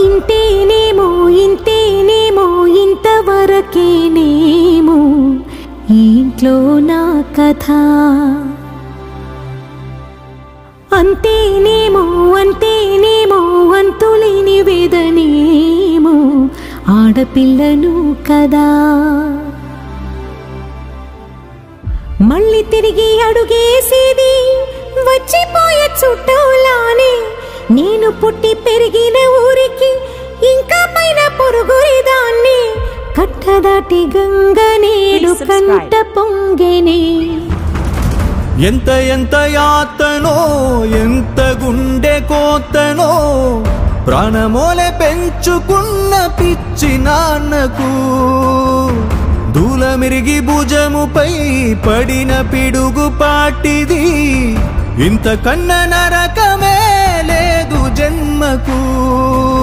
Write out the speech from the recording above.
ఇంతేనేమో ఇంతేనేమో ఇంతవరకేనేమో ఇంట్లో నా కథ అంతేనేమో అంతేనేమో అంతులేని వేదనేమో ఆడపిల్లను కదా మళ్ళీ తిరిగి అడుగేసేది వచ్చిపోయే చుట్టూలానే నేను పుట్టి పెరిగిన ఊరికి ఇంకా పైన పొరుగురిదాన్ని కట్టదాటి గంగ నేడు కంట పొంగెనే ఎంత ఎంత యాతనో ఎంత గుండె కోతనో ప్రాణమోలే పెంచుకున్న పిచ్చి నాన్నకు దూలమిరిగి భుజముపై పడిన పిడుగు పాటిది ఇంత కన్న నరకమే లేదు జన్మకు